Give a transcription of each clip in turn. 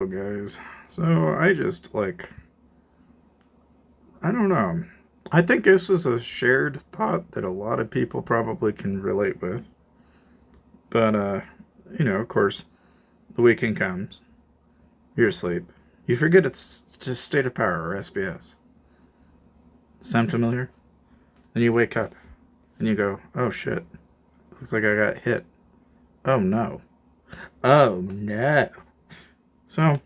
guys. So I just I don't know. I think this is a shared thought that a lot of people probably can relate with. But of course, the weekend comes. You're asleep. You forget it's just state of power or SBS. Sound familiar? Then you wake up and you go, "Oh shit. Looks like I got hit. Oh no. Oh no." So,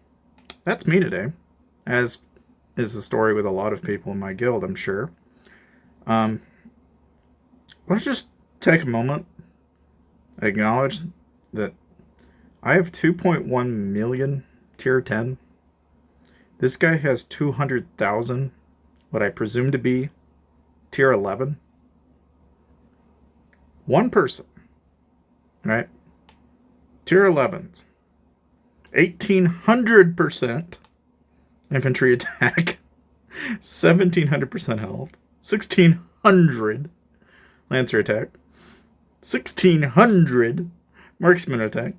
that's me today. As is the story with a lot of people in my guild, I'm sure. Um, let's just take a moment, acknowledge that I have 2.1 million tier 10. This guy has 200,000, what I presume to be tier 11. One person, right? Tier 11s. 1,800% infantry attack, 1,700% health, 1,600 lancer attack, 1,600 marksman attack.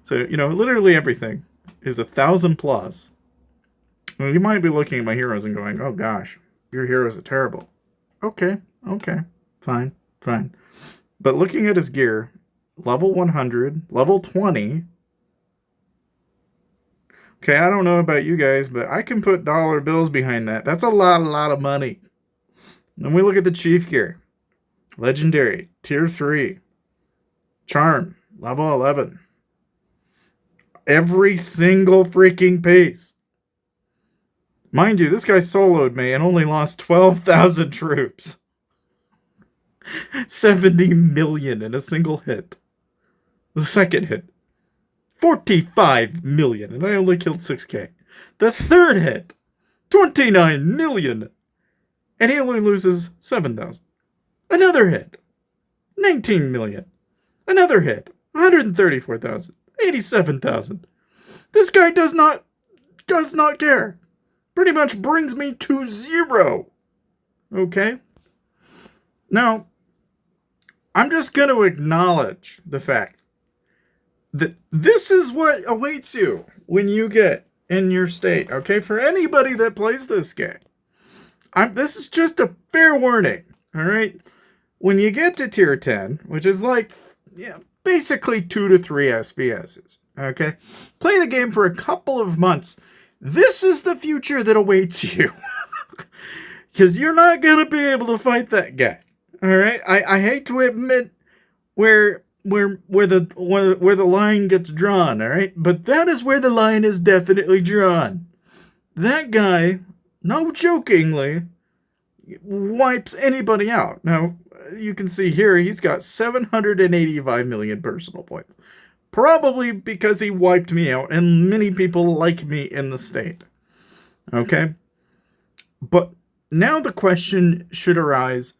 So, literally everything is 1,000 plus. Well, you might be looking at my heroes and going, "Oh gosh, your heroes are terrible." Okay, fine. But looking at his gear, level 100, level 20. Okay, I don't know about you guys, but I can put dollar bills behind that. That's a lot of money. Then we look at the chief gear. Legendary, tier 3. Charm, level 11. Every single freaking piece. Mind you, this guy soloed me and only lost 12,000 troops. 70 million in a single hit. The second hit, 45 million, and I only killed 6k. The third hit, 29 million, and he only loses 7,000. Another hit, 19 million. Another hit, 134,000, 87,000. This guy does not care. Pretty much brings me to zero. Okay? Now, I'm just going to acknowledge the fact that this is what awaits you when you get in your state, okay? For anybody that plays this game. This is just a fair warning, all right? When you get to tier 10, which is basically 2 to 3 SBSs, okay? Play the game for a couple of months. This is the future that awaits you. Because you're not going to be able to fight that guy, all right? I hate to admit where the line gets drawn, all right? But that is where the line is definitely drawn. That guy, no jokingly, wipes anybody out. Now, you can see here he's got 785 million personal points. Probably because he wiped me out, and many people like me in the state. Okay? But now the question should arise.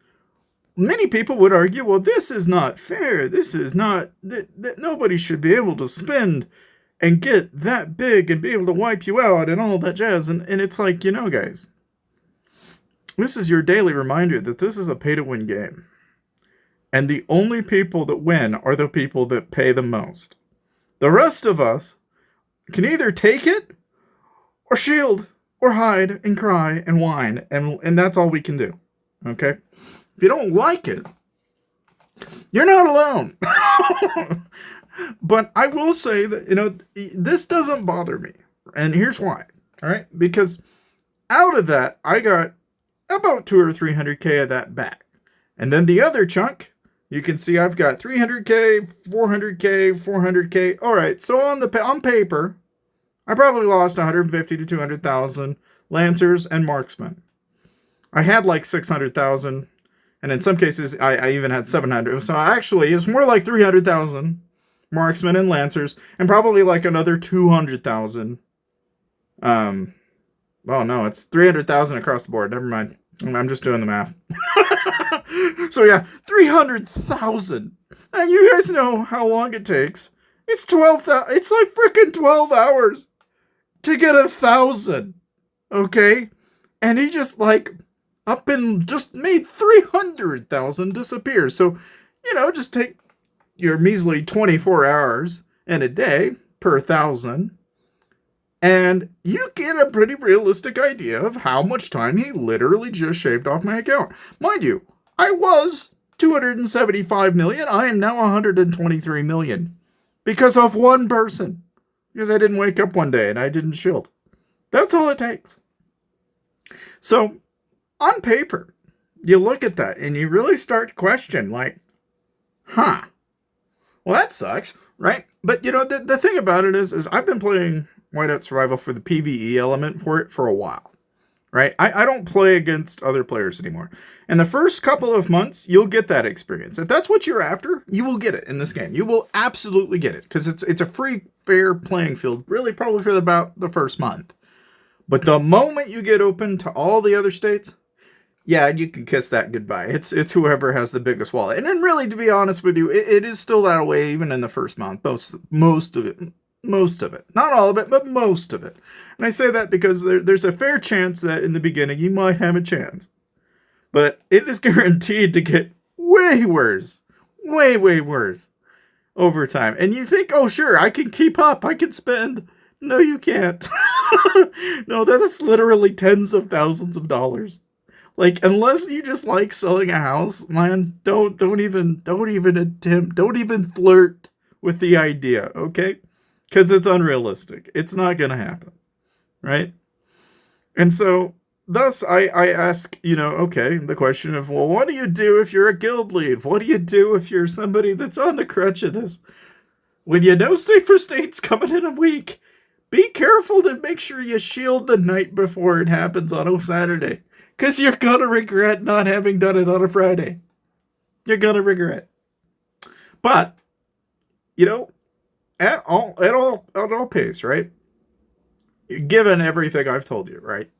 Many people would argue, well, this is not fair. This is not, that nobody should be able to spend and get that big and be able to wipe you out and all that jazz. And it's like, guys, this is your daily reminder that this is a pay-to-win game. And the only people that win are the people that pay the most. The rest of us can either take it or shield or hide and cry and whine. And that's all we can do. Okay? If you don't like it, you're not alone. But I will say that, this doesn't bother me. And here's why. All right? Because out of that, I got about 200 or 300k of that back. And then the other chunk, you can see I've got 300k, 400k, 400k. All right, so on paper, I probably lost 150 to 200,000 lancers and marksmen. I had like 600,000, and in some cases, I even had 700. So actually, it's more like 300,000 marksmen and lancers, and probably like another 200,000. Well, no, it's 300,000 across the board. Never mind. I'm just doing the math. So yeah, 300,000. And you guys know how long it takes. It's 12,000. It's like freaking 12 hours to get 1,000. Okay? And he just up and just made 300,000 disappear. So, just take your measly 24 hours in a day per 1,000. And you get a pretty realistic idea of how much time he literally just shaved off my account. Mind you, I was 275 million. I am now 123 million. Because of one person. Because I didn't wake up one day and I didn't shield. That's all it takes. So, on paper, you look at that and you really start to question, like, well, that sucks, right? But, the thing about it is I've been playing Whiteout Survival for the PvE element for it for a while, right? I don't play against other players anymore. And the first couple of months, you'll get that experience. If that's what you're after, you will get it in this game. You will absolutely get it, because it's a free, fair playing field, really probably for about the first month. But the moment you get open to all the other states, yeah, you can kiss that goodbye. It's whoever has the biggest wallet. And then really, to be honest with you, it is still that way even in the first month. Most of it. Most of it. Not all of it, but most of it. And I say that because there's a fair chance that in the beginning you might have a chance. But it is guaranteed to get way worse. Way, way worse over time. And you think, oh, sure, I can keep up. I can spend. No, you can't. No, that's literally tens of thousands of dollars. Like, unless you just like selling a house, man, don't even attempt, don't even flirt with the idea, okay? Because it's unrealistic. It's not going to happen, right? And so, thus, I ask, okay, the question of, well, what do you do if you're a guild lead? What do you do if you're somebody that's on the crutch of this? When you know State for State's coming in a week, be careful to make sure you shield the night before it happens on a Saturday. Because you're going to regret not having done it on a Friday. You're going to regret. But, at all pace, right? Given everything I've told you, right?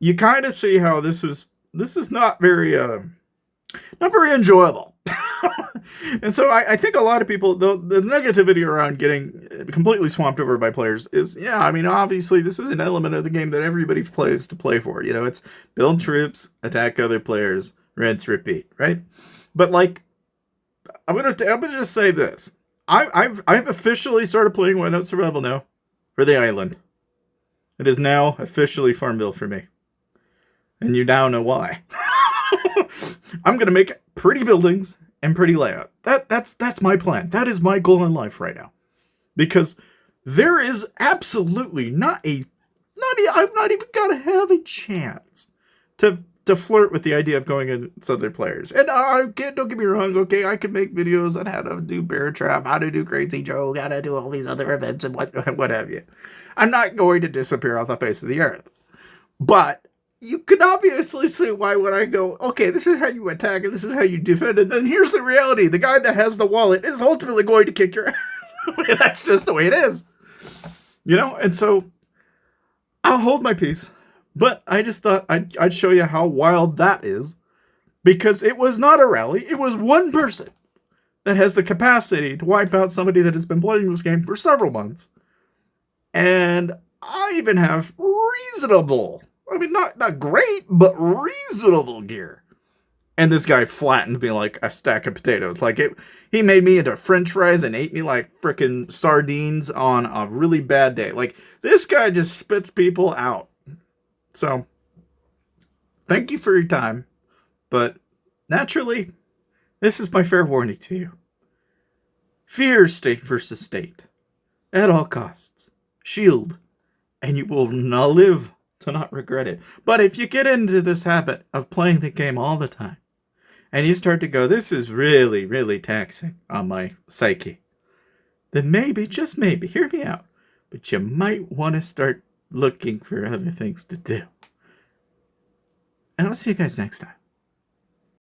You kind of see how this is not very enjoyable. And so I think a lot of people, the negativity around getting completely swamped over by players is, obviously this is an element of the game that everybody plays to play for. It's build troops, attack other players, rinse, repeat, right? But like, I'm gonna just say this. I've officially started playing Whiteout Survival now for the island. It is now officially Farmville for me. And you now know why. I'm gonna make pretty buildings and pretty layout. That's my plan. That is my goal in life right now. Because there is absolutely I'm not even gonna have a chance to flirt with the idea of going against other players. And don't get me wrong, okay, I can make videos on how to do Bear Trap, how to do Crazy Joe, how to do all these other events and what have you. I'm not going to disappear off the face of the earth. But you can obviously see why when I go, okay, this is how you attack and this is how you defend, and then here's the reality. The guy that has the wallet is ultimately going to kick your ass. That's just the way it is. And so I'll hold my peace. But I just thought I'd show you how wild that is. Because it was not a rally. It was one person that has the capacity to wipe out somebody that has been playing this game for several months. And I even have reasonable, not great, but reasonable gear. And this guy flattened me like a stack of potatoes. He made me into french fries and ate me like frickin' sardines on a really bad day. Like, this guy just spits people out. So, thank you for your time. But, naturally, this is my fair warning to you. Fear state versus state. At all costs. Shield. And you will not live to not regret it. But if you get into this habit of playing the game all the time, and you start to go, this is really, really taxing on my psyche, then maybe, just maybe, hear me out, but you might want to start looking for other things to do. And I'll see you guys next time.